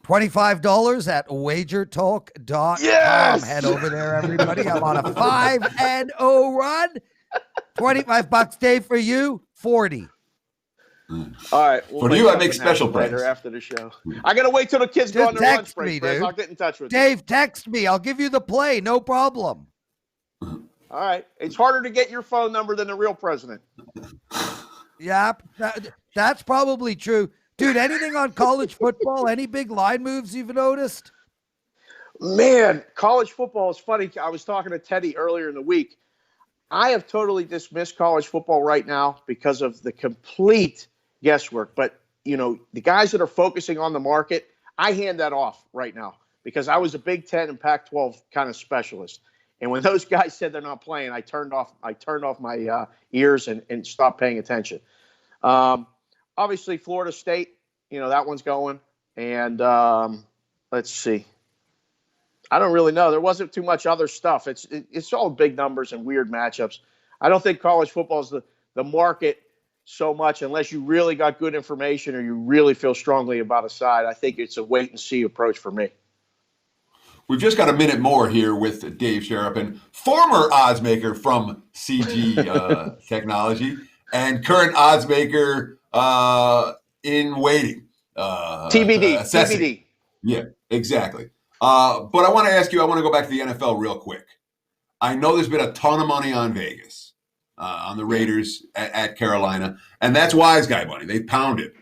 $25 at WagerTalk.com. Yes! Head over there, everybody. I'm on a 5-0 run. $25, Dave, for you. 40. All right. We'll For you, I make something special happen later prize. after the show. I got to wait till the kids go on Just their lunch text break, me, Prez. dude. I'll get in touch with you. Dave, text me. I'll give you the play. No problem. All right. It's harder to get your phone number than the real president. Yeah, that's probably true. Dude, anything on college football? Any big line moves you've noticed? Man, college football is funny. I was talking to Teddy earlier in the week. I have totally dismissed college football right now because of the complete guesswork. But, the guys that are focusing on the market, I hand that off right now because I was a Big Ten and Pac-12 kind of specialist. And when those guys said they're not playing, I turned off my ears and stopped paying attention. Obviously, Florida State, that one's going. And let's see. I don't really know. There wasn't too much other stuff. It's all big numbers and weird matchups. I don't think college football is the market so much unless you really got good information or you really feel strongly about a side. I think it's a wait-and-see approach for me. We've just got a minute more here with Dave Sharapan, former odds maker from CG Technology and current odds maker in waiting. TBD. Yeah, exactly. But I want to ask you, I want to go back to the NFL real quick. I know there's been a ton of money on Vegas, on the Raiders at Carolina, and that's wise guy money. They pounded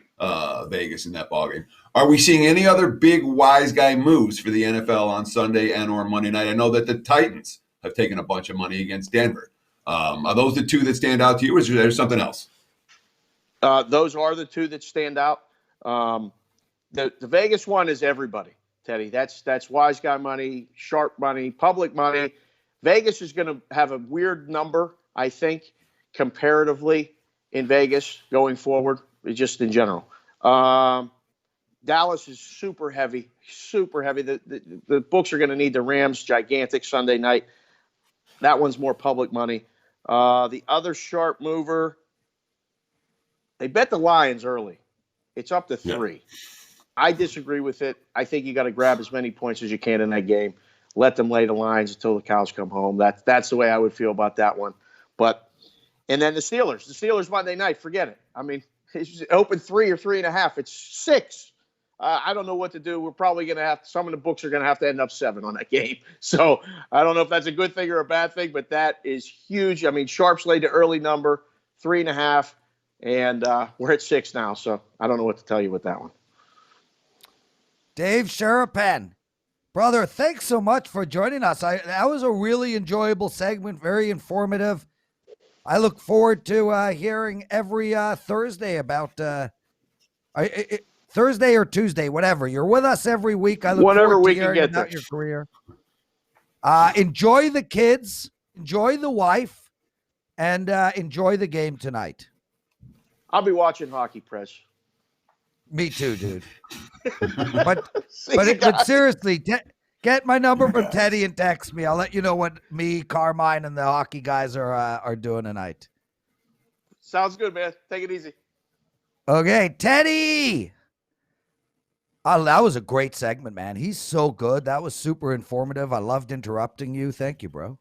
Vegas in that ballgame. Are we seeing any other big wise guy moves for the NFL on Sunday and or Monday night? I know that the Titans have taken a bunch of money against Denver. Are those the two that stand out to you, or is there something else? Those are the two that stand out. The Vegas one is everybody, Teddy. That's wise guy money, sharp money, public money. Vegas is going to have a weird number, I think, comparatively in Vegas going forward, just in general. Dallas is super heavy. The books are going to need the Rams gigantic Sunday night. That one's more public money. The other sharp mover, they bet the Lions early. It's up to 3. Yeah. I disagree with it. I think you got to grab as many points as you can in that game. Let them lay the lines until the cows come home. That's the way I would feel about that one. And then the Steelers Monday night, forget it. I mean, it's open 3 or 3.5. It's 6. I don't know what to do. We're probably going to have some of the books are going to have to end up 7 on that game. So I don't know if that's a good thing or a bad thing, but that is huge. I mean, Sharps laid the early number, 3.5, and we're at 6 now. So I don't know what to tell you with that one. Dave Sharapan, brother, thanks so much for joining us. That was a really enjoyable segment, very informative. I look forward to hearing every Thursday about Thursday or Tuesday, whatever. You're with us every week. I look forward to hearing about your career. Enjoy the kids, enjoy the wife, and enjoy the game tonight. I'll be watching hockey, Prez. Me too, dude. but seriously, get my number from Teddy and text me. I'll let you know what me, Carmine, and the hockey guys are doing tonight. Sounds good, man. Take it easy. Okay, Teddy. That was a great segment, man. He's so good. That was super informative. I loved interrupting you. Thank you, bro.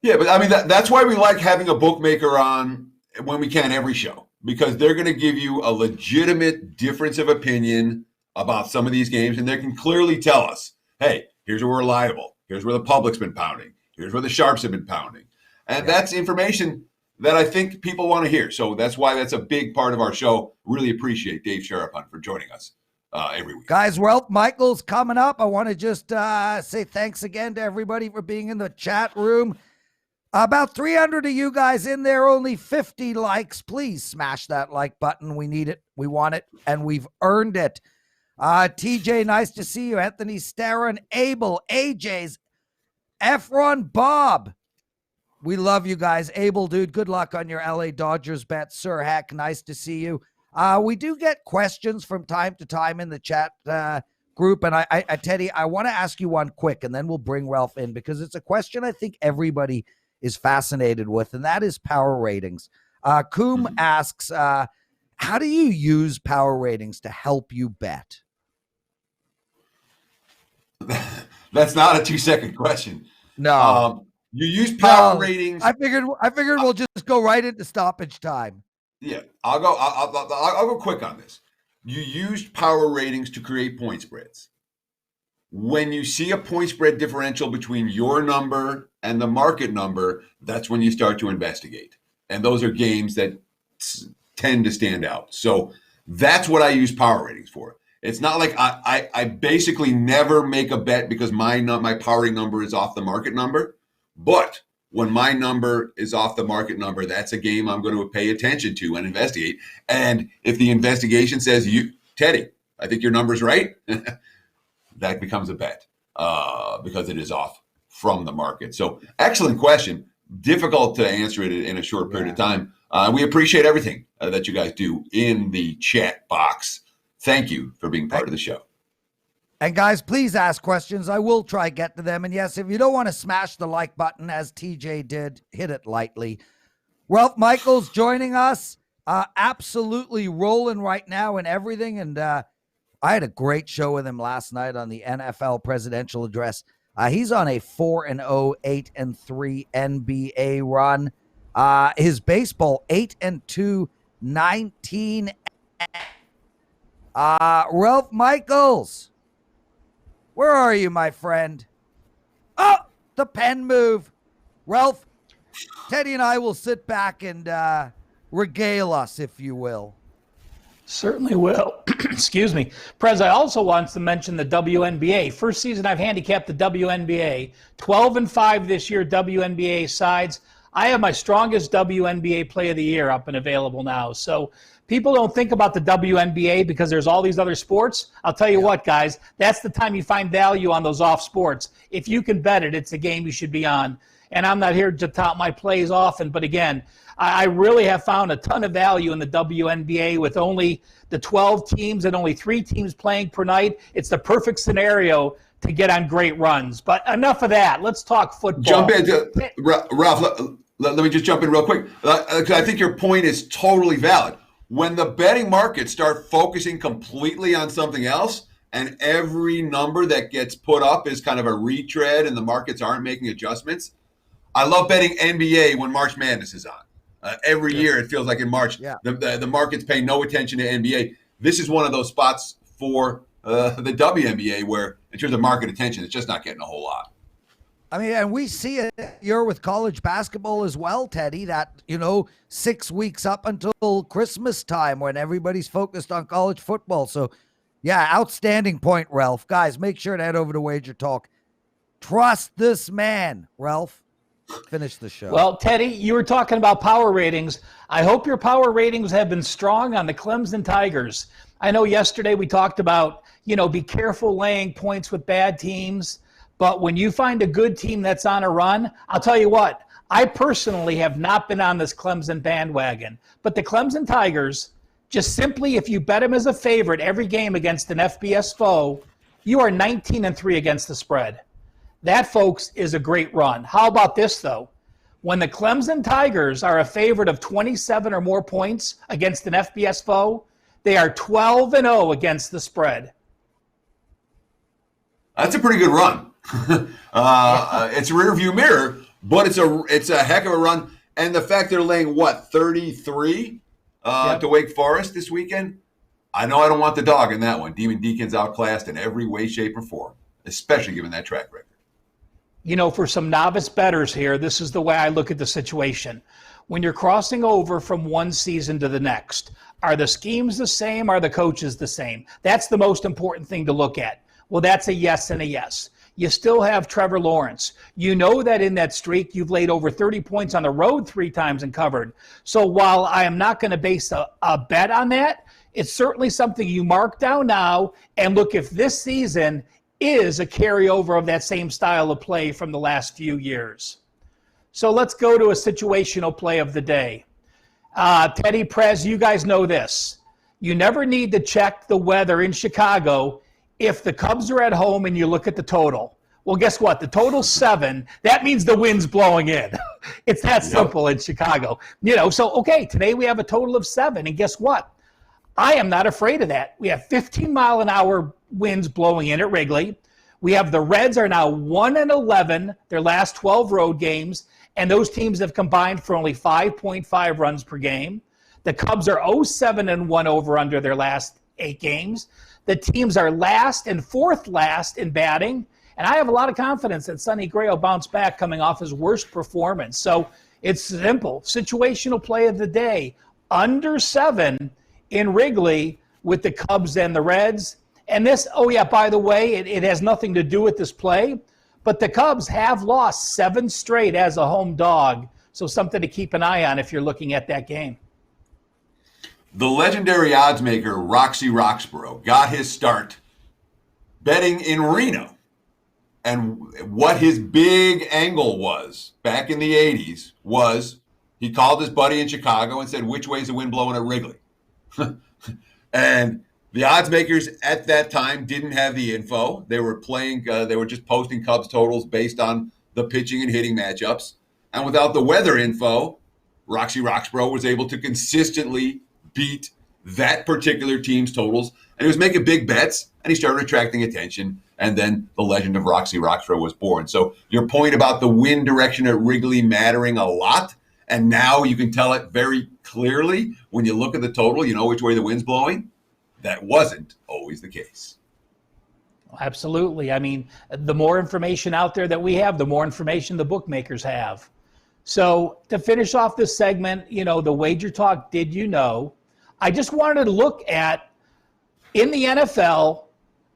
Yeah, but I mean, that's why we like having a bookmaker on when we can every show, because they're going to give you a legitimate difference of opinion about some of these games, and they can clearly tell us, hey, here's where we're liable. Here's where the public's been pounding. Here's where the sharps have been pounding. And that's information that I think people want to hear. So that's why that's a big part of our show. Really appreciate Dave Sharapan for joining us every week. Guys, well, Michael's coming up. I want to just say thanks again to everybody for being in the chat room. About 300 of you guys in there, only 50 likes. Please smash that like button. We need it. We want it. And we've earned it. TJ, nice to see you. Anthony Starren, Abel, AJ's, Efron, Bob. We love you guys. Abel, dude, good luck on your LA Dodgers bet. Sir Heck, nice to see you. We do get questions from time to time in the chat group. And I Teddy, I want to ask you one quick, and then we'll bring Ralph in, because it's a question I think everybody is fascinated with, and that is power ratings. Coom asks, how do you use power ratings to help you bet? That's not a 2-second question. No. You use power ratings. I figured we'll just go right into stoppage time. Yeah, I'll go quick on this. You used power ratings to create point spreads. When you see a point spread differential between your number and the market number, that's when you start to investigate. And those are games that tend to stand out. So that's what I use power ratings for. It's not like I basically never make a bet because my powering number is off the market number. But when my number is off the market number, that's a game I'm going to pay attention to and investigate. And if the investigation says, Teddy, I think your number's right, that becomes a bet because it is off from the market. So excellent question. Difficult to answer it in a short period of time. We appreciate everything that you guys do in the chat box. Thank you for being part of the show. And guys, please ask questions. I will try to get to them. And yes, if you don't want to smash the like button as TJ did, hit it lightly. Ralph Michaels joining us. Absolutely rolling right now and everything. And I had a great show with him last night on the NFL presidential address. He's on a 4-0, 8-3 NBA run. His baseball 8-2, 19. Ralph Michaels, where are you, my friend? Oh, the pen move. Ralph, Teddy and I will sit back and regale us, if you will. Certainly will. Excuse me. Prez, I also want to mention the WNBA. First season I've handicapped the WNBA. 12-5 this year, WNBA sides. I have my strongest WNBA play of the year up and available now. So people don't think about the WNBA because there's all these other sports. I'll tell you what, guys, that's the time you find value on those off sports. If you can bet it, it's a game you should be on. And I'm not here to tout my plays often, but again, I really have found a ton of value in the WNBA with only the 12 teams and only 3 teams playing per night. It's the perfect scenario to get on great runs. But enough of that. Let's talk football. Jump in, Ralph. Let me just jump in real quick. I think your point is totally valid. When the betting markets start focusing completely on something else, and every number that gets put up is kind of a retread, and the markets aren't making adjustments. I love betting NBA when March Madness is on. Every year, it feels like in March, the markets pay no attention to NBA. This is one of those spots for the WNBA where, in terms of market attention, it's just not getting a whole lot. I mean, and we see it here with college basketball as well, Teddy, that, 6 weeks up until Christmas time when everybody's focused on college football. So, yeah, outstanding point, Ralph. Guys, make sure to head over to WagerTalk. Trust this man, Ralph. Finish the show. Well, Teddy, you were talking about power ratings. I hope your power ratings have been strong on the Clemson Tigers. I know yesterday we talked about, be careful laying points with bad teams. But when you find a good team that's on a run, I'll tell you what, I personally have not been on this Clemson bandwagon. But the Clemson Tigers, just simply if you bet them as a favorite every game against an FBS foe, you are 19-3 against the spread. That, folks, is a great run. How about this, though? When the Clemson Tigers are a favorite of 27 or more points against an FBS foe, they are 12-0 against the spread. That's a pretty good run. It's a rear view mirror, but it's a heck of a run. And the fact they're laying, 33 to Wake Forest this weekend? I know I don't want the dog in that one. Demon Deacon's outclassed in every way, shape, or form, especially given that track record. For some novice bettors here, this is the way I look at the situation. When you're crossing over from one season to the next, are the schemes the same? Are the coaches the same? That's the most important thing to look at. Well, that's a yes and a yes. You still have Trevor Lawrence. You know that in that streak, you've laid over 30 points on the road 3 times and covered. So while I am not going to base a bet on that, it's certainly something you mark down now and look if this season is a carryover of that same style of play from the last few years. So let's go to a situational play of the day. Teddy, Prez, you guys know this. You never need to check the weather in Chicago if the Cubs are at home and you look at the total. Well, guess what? The total's 7. That means the wind's blowing in. It's that simple in Chicago. Okay, today we have a total of 7. And guess what? I am not afraid of that. We have 15-mile-an-hour winds blowing in at Wrigley. We have the Reds are now 1-11, their last 12 road games, and those teams have combined for only 5.5 runs per game. The Cubs are 0-7-1 over under their last 8 games. The teams are last and fourth last in batting. And I have a lot of confidence that Sonny Gray will bounce back coming off his worst performance. So it's simple. Situational play of the day. Under 7 in Wrigley with the Cubs and the Reds. And this, oh yeah, by the way, it has nothing to do with this play. But the Cubs have lost 7 straight as a home dog. So something to keep an eye on if you're looking at that game. The legendary odds maker Roxy Roxborough got his start betting in Reno. And what his big angle was back in the 80s was he called his buddy in Chicago and said, which way's the wind blowing at Wrigley? And the odds makers at that time didn't have the info. They were playing, they were just posting Cubs totals based on the pitching and hitting matchups. And without the weather info, Roxy Roxborough was able to consistently beat that particular team's totals. And he was making big bets, and he started attracting attention. And then the legend of Roxy Roxborough was born. So your point about the wind direction at Wrigley mattering a lot, and now you can tell it very clearly when you look at the total, you know which way the wind's blowing. That wasn't always the case. Absolutely. I mean, the more information out there that we have, the more information the bookmakers have. So to finish off this segment, the Wager Talk Did You Know? I just wanted to look at, in the NFL,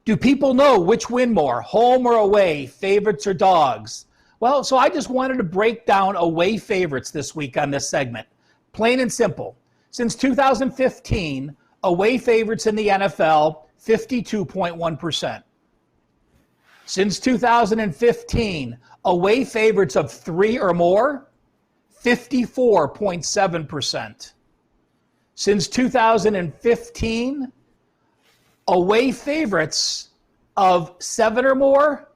do people know which win more, home or away, favorites or dogs? Well, so I just wanted to break down away favorites this week on this segment. Plain and simple. Since 2015, away favorites in the NFL, 52.1%. Since 2015, away favorites of 3 or more, 54.7%. Since 2015, away favorites of 7 or more,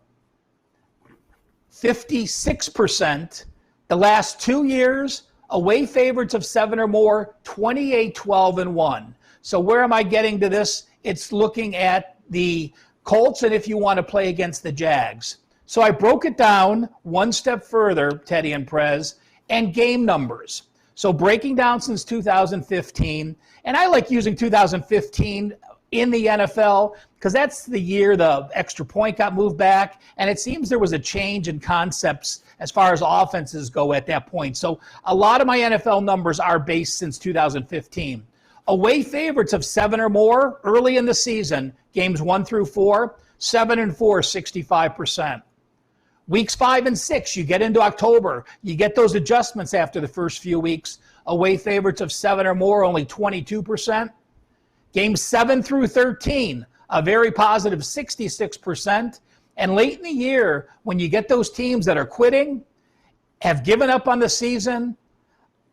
56%. The last 2 years, away favorites of 7 or more, 28, 12, and 1. So where am I getting to this? It's looking at the Colts and if you want to play against the Jags. So I broke it down one step further, Teddy and Prez, and game numbers. So breaking down since 2015, and I like using 2015 in the NFL because that's the year the extra point got moved back, and it seems there was a change in concepts as far as offenses go at that point. So a lot of my NFL numbers are based since 2015. Away favorites of 7 or more early in the season, games 1 through 4, 7 and 4, 65%. Weeks 5 and 6, you get into October, you get those adjustments after the first few weeks. Away favorites of 7 or more, only 22%. Games 7 through 13, a very positive 66%. And late in the year, when you get those teams that are quitting, have given up on the season,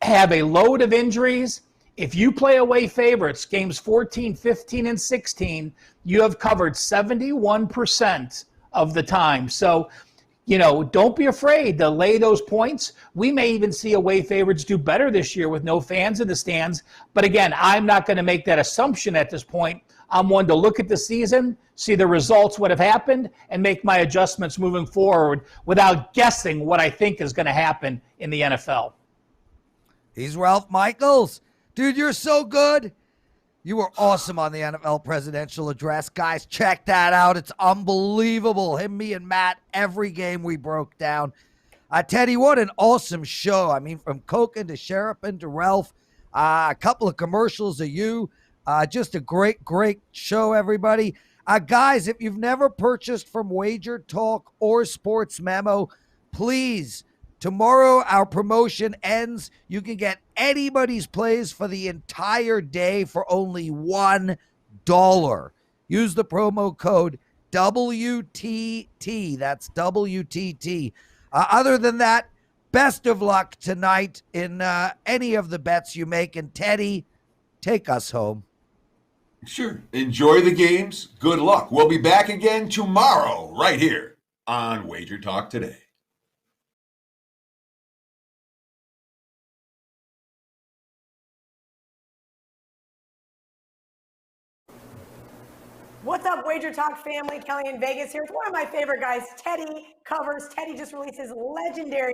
have a load of injuries, if you play away favorites, games 14, 15, and 16, you have covered 71% of the time. So, don't be afraid to lay those points. We may even see away favorites do better this year with no fans in the stands. But again, I'm not going to make that assumption at this point. I'm one to look at the season, see the results, what have happened, and make my adjustments moving forward without guessing what I think is going to happen in the NFL. He's Ralph Michaels. Dude, you're so good. You were awesome on the NFL presidential address. Guys, check that out. It's unbelievable. Him, me, and Matt, every game we broke down. Teddy, what an awesome show. I mean, from Coken to Sharapan to Ralph, a couple of commercials of you. Just a great, great show, everybody. Guys, if you've never purchased from Wager Talk or Sports Memo, please, tomorrow our promotion ends. You can get anybody's plays for the entire day for only $1. Use the promo code WTT. That's WTT. Other than that, best of luck tonight in any of the bets you make. And Teddy, take us home. Sure. Enjoy the games. Good luck. We'll be back again tomorrow right here on Wager Talk Today. What's up, Wager Talk family? Kelly in Vegas here. It's one of my favorite guys, Teddy Covers. Teddy just released his legendary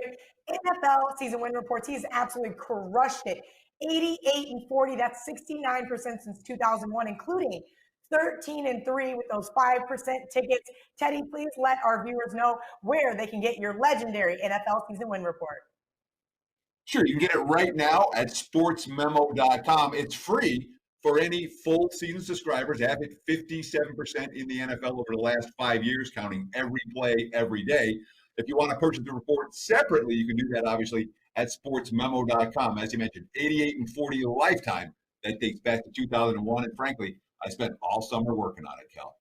NFL season win reports. He's absolutely crushed it 88-40. That's 69% since 2001, including 13-3 with those 5% tickets. Teddy, please let our viewers know where they can get your legendary NFL season win report. Sure, you can get it right now at sportsmemo.com. It's free for any full season subscribers. Have it 57% in the NFL over the last 5 years, counting every play, every day. If you want to purchase the report separately, you can do that, obviously, at sportsmemo.com. As you mentioned, 88-40 lifetime. That dates back to 2001. And frankly, I spent all summer working on it, Cal.